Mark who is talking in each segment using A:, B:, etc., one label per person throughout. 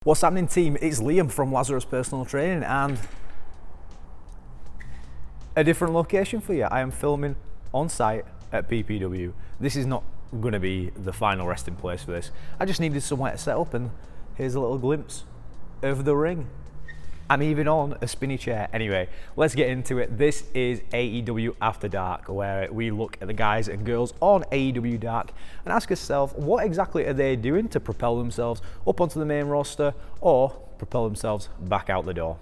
A: What's happening, team? It's Liam from Lazarus Personal Training and a different location for you. I am filming on site at PPW. This is not going to be the final resting place for this. I just needed somewhere to set up, and here's a little glimpse of the ring. I'm even on a spinny chair. Anyway, let's get into it. This is AEW After Dark, where we look at the guys and girls on AEW Dark and ask ourselves, what exactly are they doing to propel themselves up onto the main roster or propel themselves back out the door?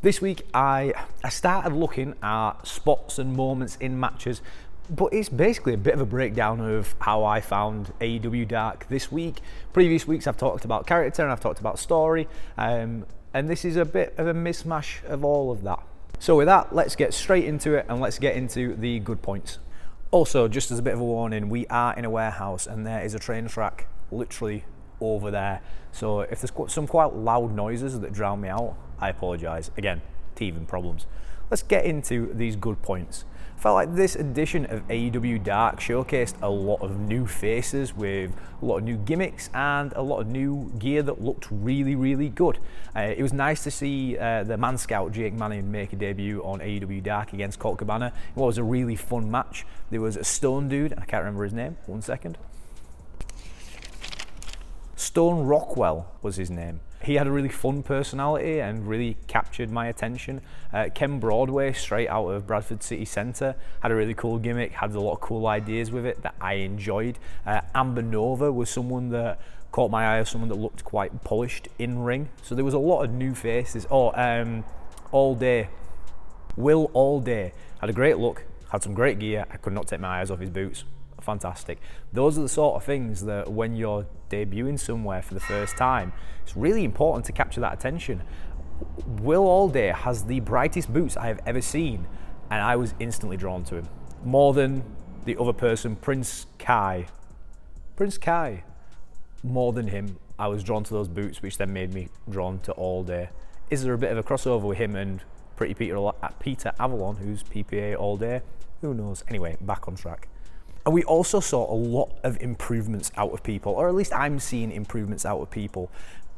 A: This week, I started looking at spots and moments in matches, but it's basically a bit of a breakdown of how I found AEW Dark this week. Previous weeks I've talked about character and I've talked about story, and this is a bit of a mismatch of all of that. So with that, let's get straight into it and let's get into the good points. Also, just as a bit of a warning, we are in a warehouse and there is a train track literally over there. So if there's some quite loud noises that drown me out, I apologise. Again, teething problems. Let's get into these good points. I felt like this edition of AEW Dark showcased a lot of new faces with a lot of new gimmicks and a lot of new gear that looked really, really good. It was nice to see the Man Scout Jake Manning make a debut on AEW Dark against Colt Cabana. It was a really fun match. There was a Stone dude, I can't remember his name, one second. Stone Rockwell was his name. He had a really fun personality and really captured my attention. Ken Broadway, straight out of Bradford City Centre, had a really cool gimmick, had a lot of cool ideas with it that I enjoyed. Amber Nova was someone that caught my eye as someone that looked quite polished in ring. So there was a lot of new faces. All Day. Will All Day had a great look, had some great gear. I could not take my eyes off his boots. Fantastic. Those are the sort of things that when you're debuting somewhere for the first time, it's really important to capture that attention. Will All Day has the brightest boots I have ever seen, and I was instantly drawn to him. More than the other person, Prince Kai. More than him, I was drawn to those boots, which then made me drawn to All Day. Is there a bit of a crossover with him and Pretty Peter Avalon, who's PPA All Day? Who knows? Anyway, back on track. And we also saw a lot of improvements out of people, or at least I'm seeing improvements out of people.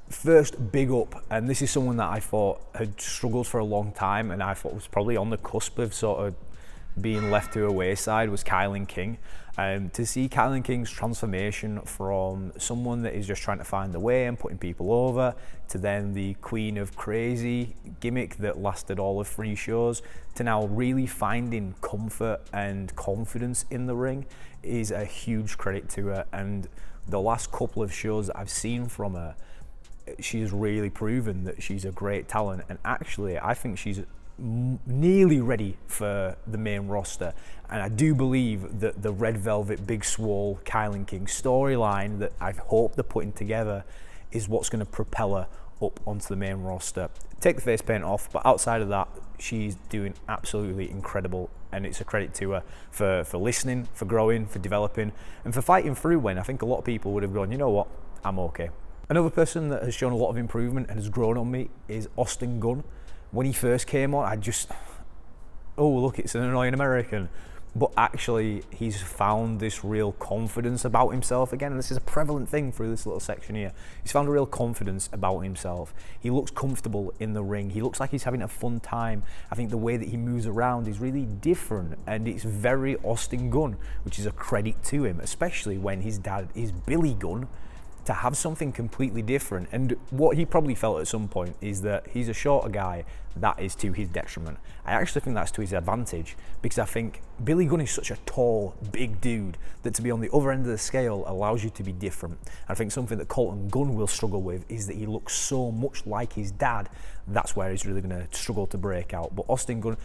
A: First, big up, and this is someone that I thought had struggled for a long time and I thought was probably on the cusp of sort of being left to a wayside, was Kylan King. To see Kylan King's transformation from someone that is just trying to find the way and putting people over, to then the Queen of Crazy gimmick that lasted all of 3 shows, to now really finding comfort and confidence in the ring, is a huge credit to her. And the last couple of shows that I've seen from her, she has really proven that she's a great talent, and actually I think she's nearly ready for the main roster. And I do believe that the Red Velvet Big Swole Kylan King storyline that I hope they're putting together is what's going to propel her up onto the main roster. Take the face paint off, but outside of that, she's doing absolutely incredible, and it's a credit to her for listening, for growing, for developing, and for fighting through when I think a lot of people would have gone, you know what, I'm okay. Another person that has shown a lot of improvement and has grown on me is Austin Gunn. When he first came on, oh look, it's an annoying American. But actually, he's found this real confidence about himself again, and this is a prevalent thing through this little section here. He's found a real confidence about himself. He looks comfortable in the ring. He looks like he's having a fun time. I think the way that he moves around is really different, and it's very Austin Gunn, which is a credit to him, especially when his dad is Billy Gunn. To have something completely different, and what he probably felt at some point is that he's a shorter guy, that is to his detriment. I actually think that's to his advantage, because I think Billy Gunn is such a tall, big dude that to be on the other end of the scale allows you to be different. I think something that Colton Gunn will struggle with is that he looks so much like his dad. That's where he's really going to struggle to break out. But Austin Gunn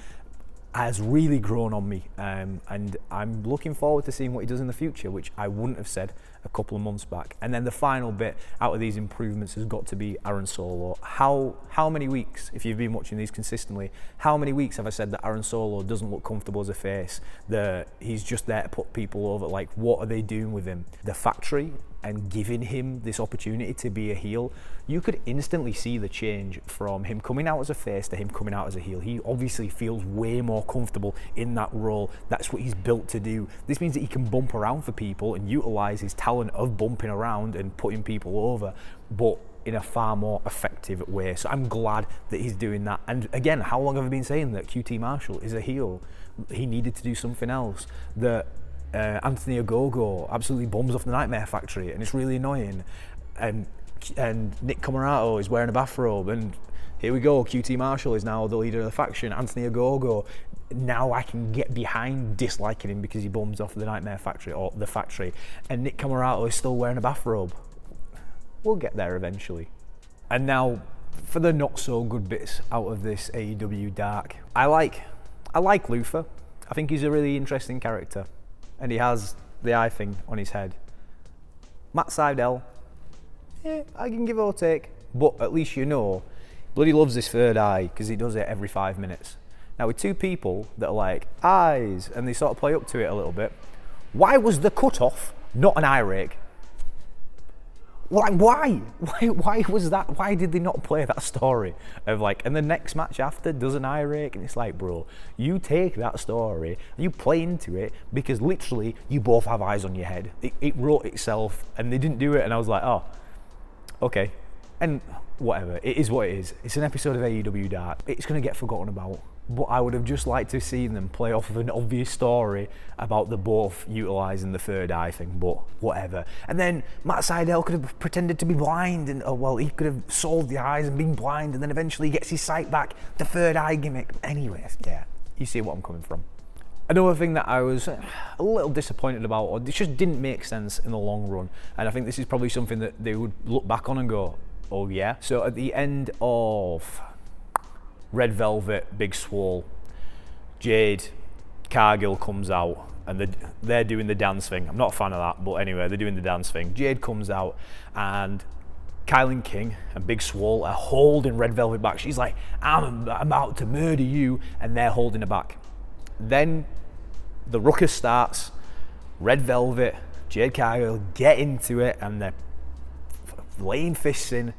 A: has really grown on me, and I'm looking forward to seeing what he does in the future, which I wouldn't have said a couple of months back. And then the final bit out of these improvements has got to be Aaron Solo. How many weeks, if you've been watching these consistently, how many weeks have I said that Aaron Solo doesn't look comfortable as a face, that he's just there to put people over? Like, what are they doing with him? The factory and giving him this opportunity to be a heel, you could instantly see the change from him coming out as a face to him coming out as a heel. He obviously feels way more comfortable in that role. That's what he's built to do. This means that he can bump around for people and utilize his talent of bumping around and putting people over, but in a far more effective way. So I'm glad that he's doing that. And again, how long have I been saying that QT Marshall is a heel? He needed to do something else. That Anthony Ogogo absolutely bums off the Nightmare Factory, and it's really annoying. And Nick Comoroto is wearing a bathrobe, and here we go. QT Marshall is now the leader of the faction. Anthony Ogogo, now I can get behind disliking him because he bums off the Nightmare Factory or the Factory. And Nick Comoroto is still wearing a bathrobe. We'll get there eventually. And now for the not so good bits out of this AEW Dark. I like Luther. I think he's a really interesting character, and he has the eye thing on his head. Matt Sydal, I can give or take, but at least you know, bloody loves this third eye because he does it every 5 minutes. Now with two people that are like eyes, and they sort of play up to it a little bit, why was the cutoff not an eye rake? Like, why was that? Why did they not play that story of like, and the next match after does an eye rake? And it's like, bro, you take that story and you play into it because literally you both have eyes on your head. It wrote itself, and they didn't do it, and I was like, oh, okay. And whatever, it is what it is. It's an episode of AEW Dark. It's going to get forgotten about. But I would have just liked to have seen them play off of an obvious story about the both utilising the third eye thing, but whatever. And then Matt Sydal could have pretended to be blind, and he could have solved the eyes and been blind, and then eventually he gets his sight back, the third eye gimmick. Anyways, yeah, you see what I'm coming from. Another thing that I was a little disappointed about, or it just didn't make sense in the long run, and I think this is probably something that they would look back on and go, oh yeah. So at the end of Red Velvet, Big Swole, Jade Cargill comes out, and they're doing the dance thing. I'm not a fan of that, but anyway, they're doing the dance thing. Jade comes out, and Kylan King and Big Swole are holding Red Velvet back. She's like, I'm about to murder you, and they're holding her back. Then the ruckus starts. Red Velvet, Jade Cargill get into it, and they're laying fists in.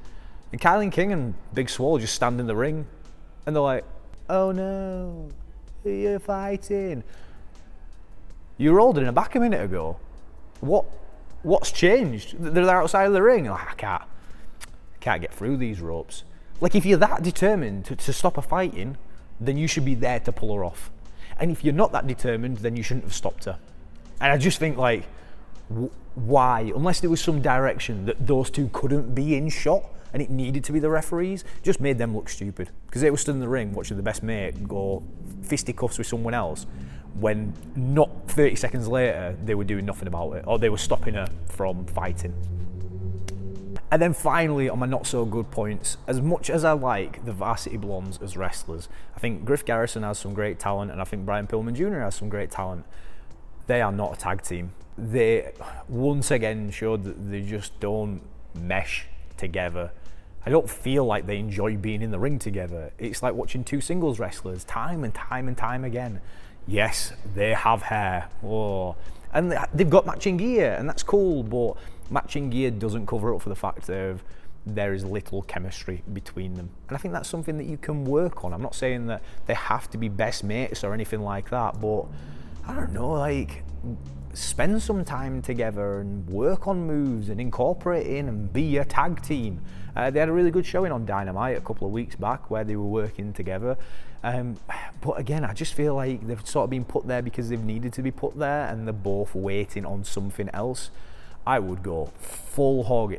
A: And Kylan King and Big Swole just stand in the ring. And they're like, oh no, you're fighting. You were holding her back a minute ago. What's changed? They're outside of the ring. Like, I can't get through these ropes. Like, if you're that determined to stop her fighting, then you should be there to pull her off. And if you're not that determined, then you shouldn't have stopped her. And I just think, like, why? Unless there was some direction that those two couldn't be in shot, and it needed to be the referees, just made them look stupid. Because they were stood in the ring watching the best mate go fisticuffs with someone else, when not 30 seconds later they were doing nothing about it, or they were stopping her from fighting. And then finally, on my not so good points, as much as I like the Varsity Blondes as wrestlers, I think Griff Garrison has some great talent, and I think Brian Pillman Jr. has some great talent. They are not a tag team. They once again showed that they just don't mesh together. I don't feel like they enjoy being in the ring together. It's like watching two singles wrestlers time and time and time again. Yes, they have hair. Oh. And they've got matching gear, and that's cool, but matching gear doesn't cover up for the fact that there is little chemistry between them. And I think that's something that you can work on. I'm not saying that they have to be best mates or anything like that, but I don't know, like, spend some time together and work on moves and incorporate in and be a tag team. They had a really good showing on Dynamite a couple of weeks back where they were working together. But again, I just feel like they've sort of been put there because they've needed to be put there, and they're both waiting on something else. I would go full hog.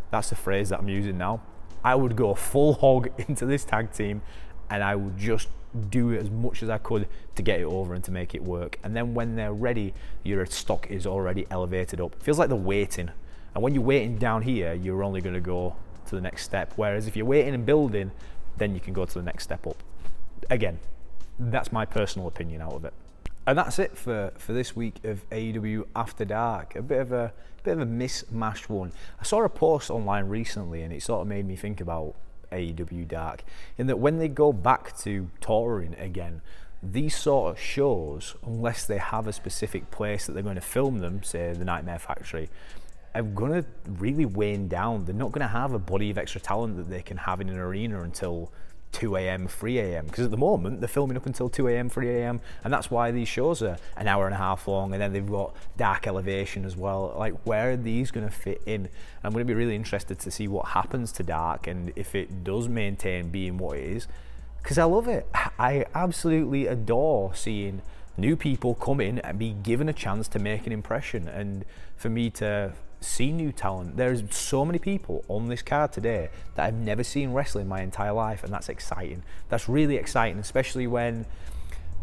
A: That's the phrase that I'm using now. I would go full hog into this tag team, and I would just do it as much as I could to get it over and to make it work. And then when they're ready, your stock is already elevated up. It feels like they're waiting. And when you're waiting down here, you're only going to go to the next step. Whereas if you're waiting and building, then you can go to the next step up. Again, that's my personal opinion out of it. And that's it for this week of AEW After Dark. A bit of a mismatched one. I saw a post online recently, and it sort of made me think about AEW Dark, in that when they go back to touring again, these sort of shows, unless they have a specific place that they're going to film them, say the Nightmare Factory, are going to really wane down. They're not going to have a body of extra talent that they can have in an arena until 2 a.m, 3 a.m, because at the moment they're filming up until 2 a.m, 3 a.m, and that's why these shows are an hour and a half long, and then they've got Dark Elevation as well. Like, where are these going to fit in? I'm going to be really interested to see what happens to Dark and if it does maintain being what it is, because I love it. I absolutely adore seeing new people come in and be given a chance to make an impression, and for me to see new talent. There's so many people on this card today that I've never seen wrestling my entire life, and that's exciting. That's really exciting, especially when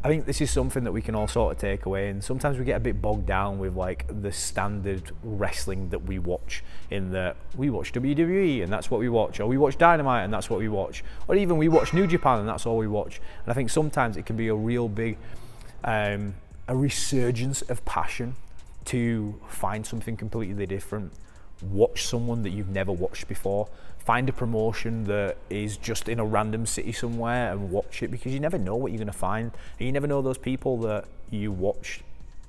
A: I think this is something that we can all sort of take away, and sometimes we get a bit bogged down with like the standard wrestling that we watch, in that we watch WWE and that's what we watch, or we watch Dynamite and that's what we watch, or even we watch New Japan and that's all we watch. And I think sometimes it can be a real big a resurgence of passion to find something completely different, watch someone that you've never watched before, find a promotion that is just in a random city somewhere and watch it, because you never know what you're going to find, and you never know those people that you watch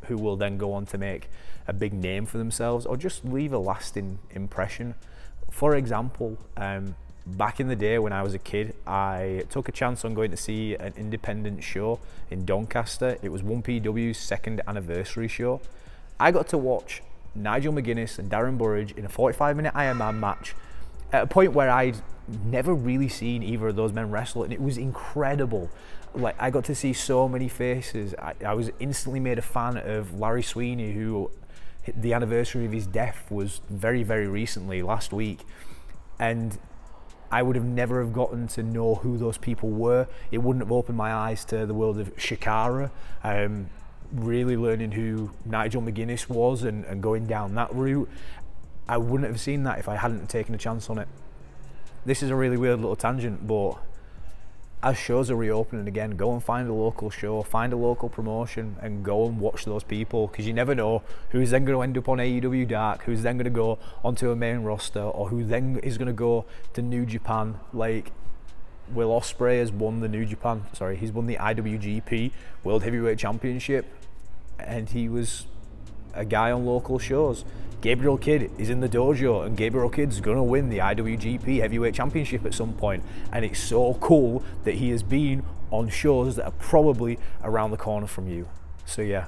A: who will then go on to make a big name for themselves or just leave a lasting impression. For example, back in the day when I was a kid, I took a chance on going to see an independent show in Doncaster. It was 1PW's second anniversary show. I got to watch Nigel McGuinness and Darren Burridge in a 45-minute Iron Man match at a point where I'd never really seen either of those men wrestle, and it was incredible. Like, I got to see so many faces. I was instantly made a fan of Larry Sweeney, who the anniversary of his death was very, very recently, last week, and I would have never have gotten to know who those people were. It wouldn't have opened my eyes to the world of Shikara. Really learning who Nigel McGuinness was and going down that route. I wouldn't have seen that if I hadn't taken a chance on it. This is a really weird little tangent, but as shows are reopening again, go and find a local show, find a local promotion, and go and watch those people, because you never know who's then going to end up on AEW Dark, who's then going to go onto a main roster, or who then is going to go to New Japan. Like, Will Ospreay has won he's won the IWGP World Heavyweight Championship, and he was a guy on local shows. Gabriel Kidd is in the dojo, and Gabriel Kidd's going to win the IWGP Heavyweight Championship at some point, and it's so cool that he has been on shows that are probably around the corner from you. So yeah,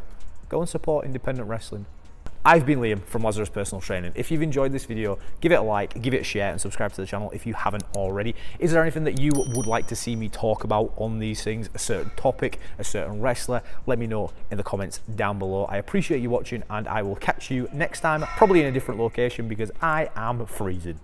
A: go and support independent wrestling. I've been Liam from Lazarus Personal Training. If you've enjoyed this video, give it a like, give it a share, and subscribe to the channel if you haven't already. Is there anything that you would like to see me talk about on these things? A certain topic, a certain wrestler? Let me know in the comments down below. I appreciate you watching, and I will catch you next time, probably in a different location because I am freezing.